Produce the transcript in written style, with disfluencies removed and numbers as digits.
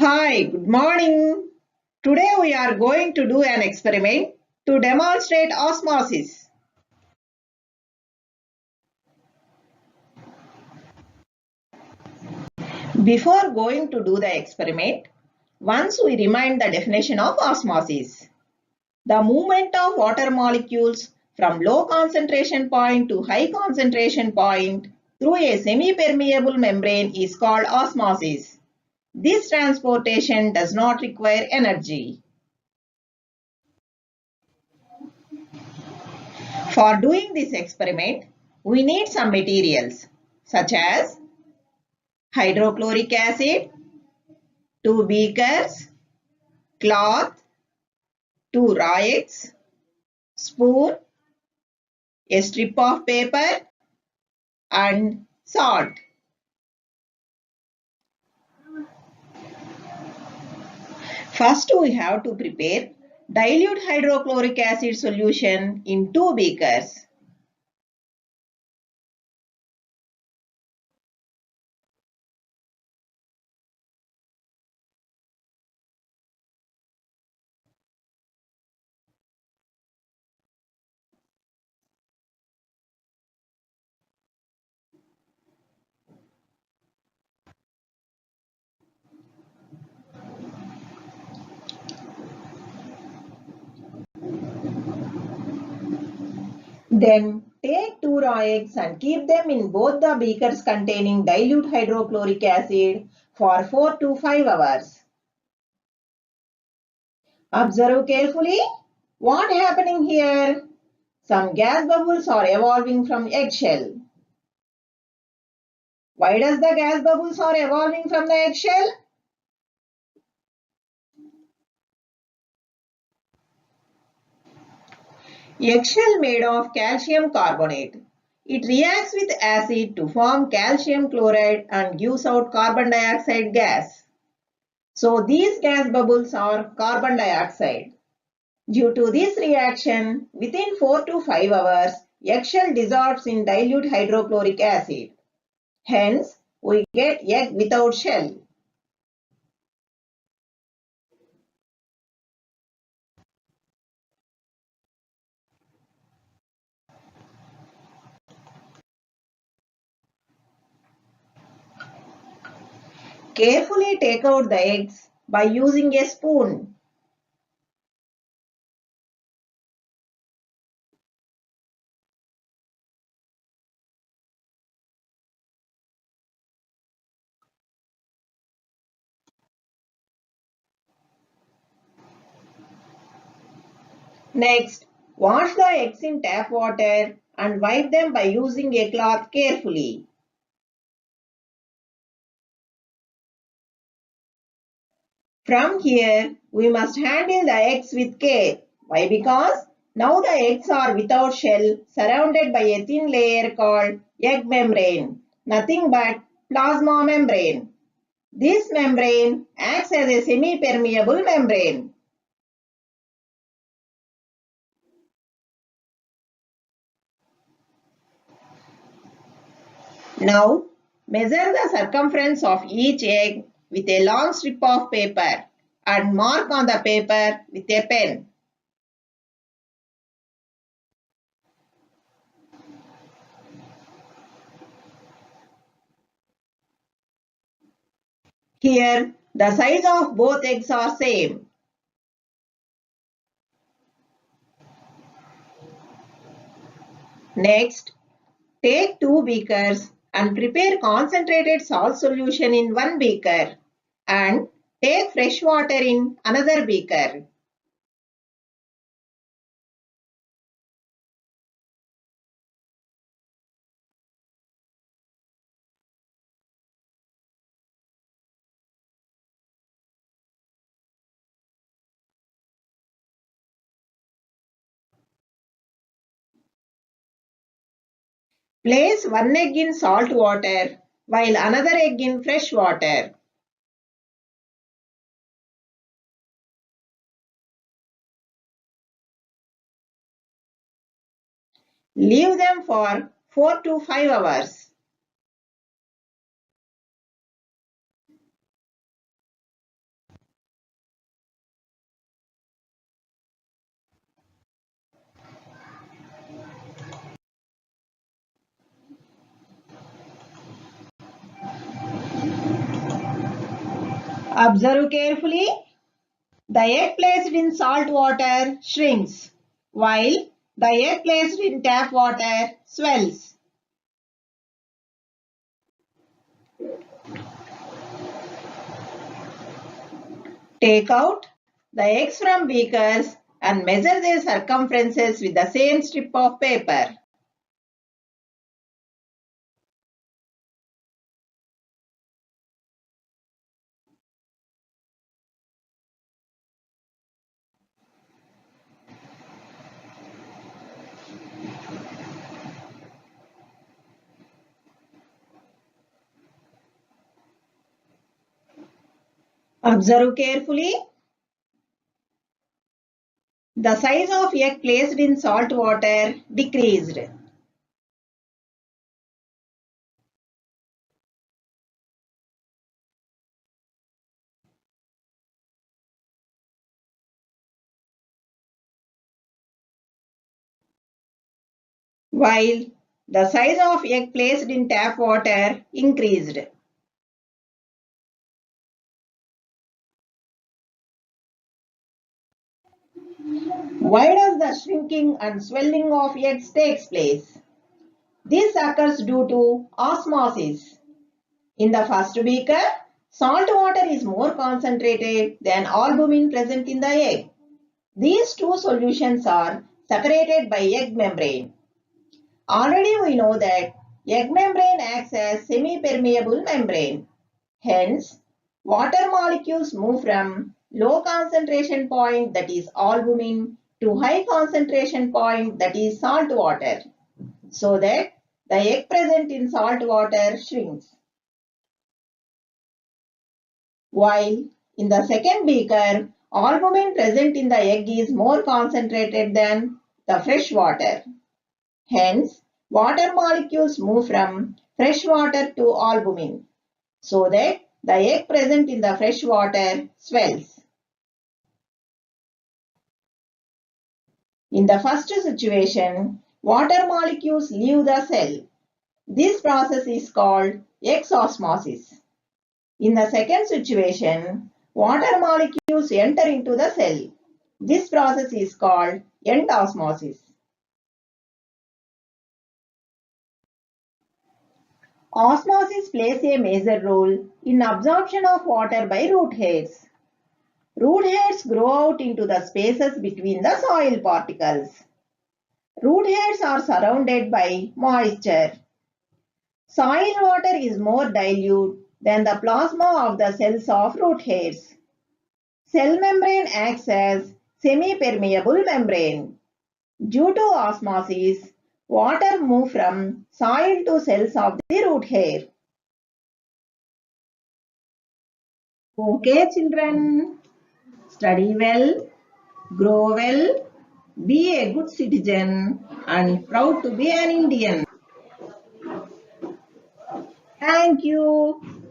Hi, good morning. Today we are going to do an experiment to demonstrate osmosis. Before going to do the experiment, once we remind the definition of osmosis. The movement of water molecules from low concentration point to high concentration point through a semi-permeable membrane is called osmosis. This transportation does not require energy. For doing this experiment, we need some materials such as hydrochloric acid, 2 beakers, cloth, 2 raw eggs, spoon, a strip of paper and salt. First we have to prepare dilute hydrochloric acid solution in 2 beakers. Then take 2 raw eggs and keep them in both the beakers containing dilute hydrochloric acid for 4 to 5 hours. Observe carefully what happening here. Some gas bubbles are evolving from eggshell. Why does the gas bubbles are evolving from the eggshell? Eggshell made of calcium carbonate. It reacts with acid to form calcium chloride and gives out carbon dioxide gas. So these gas bubbles are carbon dioxide. Due to this reaction, within 4 to 5 hours, eggshell dissolves in dilute hydrochloric acid. Hence, we get egg without shell. Carefully take out the eggs by using a spoon. Next, wash the eggs in tap water and wipe them by using a cloth carefully. From here, we must handle the eggs with care. Why? Because now the eggs are without shell, surrounded by a thin layer called egg membrane, nothing but plasma membrane. This membrane acts as a semi-permeable membrane. Now, measure the circumference of each egg with a long strip of paper and mark on the paper with a pen. Here, the size of both eggs are same. Next, take 2 beakers and prepare concentrated salt solution in 1 beaker and take fresh water in another beaker. Place 1 egg in salt water while another egg in fresh water. Leave them for 4 to 5 hours. Observe carefully. The egg placed in salt water shrinks, while the egg placed in tap water swells. Take out the eggs from beakers and measure their circumferences with the same strip of paper. Observe carefully. The size of egg placed in salt water decreased. While the size of egg placed in tap water increased. Why does the shrinking and swelling of eggs takes place? This occurs due to osmosis. In the first beaker, salt water is more concentrated than albumin present in the egg. These two solutions are separated by egg membrane. Already we know that egg membrane acts as semi-permeable membrane. Hence, water molecules move from low concentration point, that is albumin, to high concentration point, that is salt water, so that the egg present in salt water shrinks. While in the second beaker, albumin present in the egg is more concentrated than the fresh water. Hence, water molecules move from fresh water to albumin, so that the egg present in the fresh water swells. In the first situation, water molecules leave the cell. This process is called exosmosis. In the second situation, water molecules enter into the cell. This process is called endosmosis. Osmosis plays a major role in absorption of water by root hairs. Root hairs grow out into the spaces between the soil particles. Root hairs are surrounded by moisture. Soil water is more dilute than the plasma of the cells of root hairs. Cell membrane acts as semi-permeable membrane. Due to osmosis, water moves from soil to cells of the root hair. Okay, children, study well, grow well, be a good citizen and proud to be an Indian. Thank you.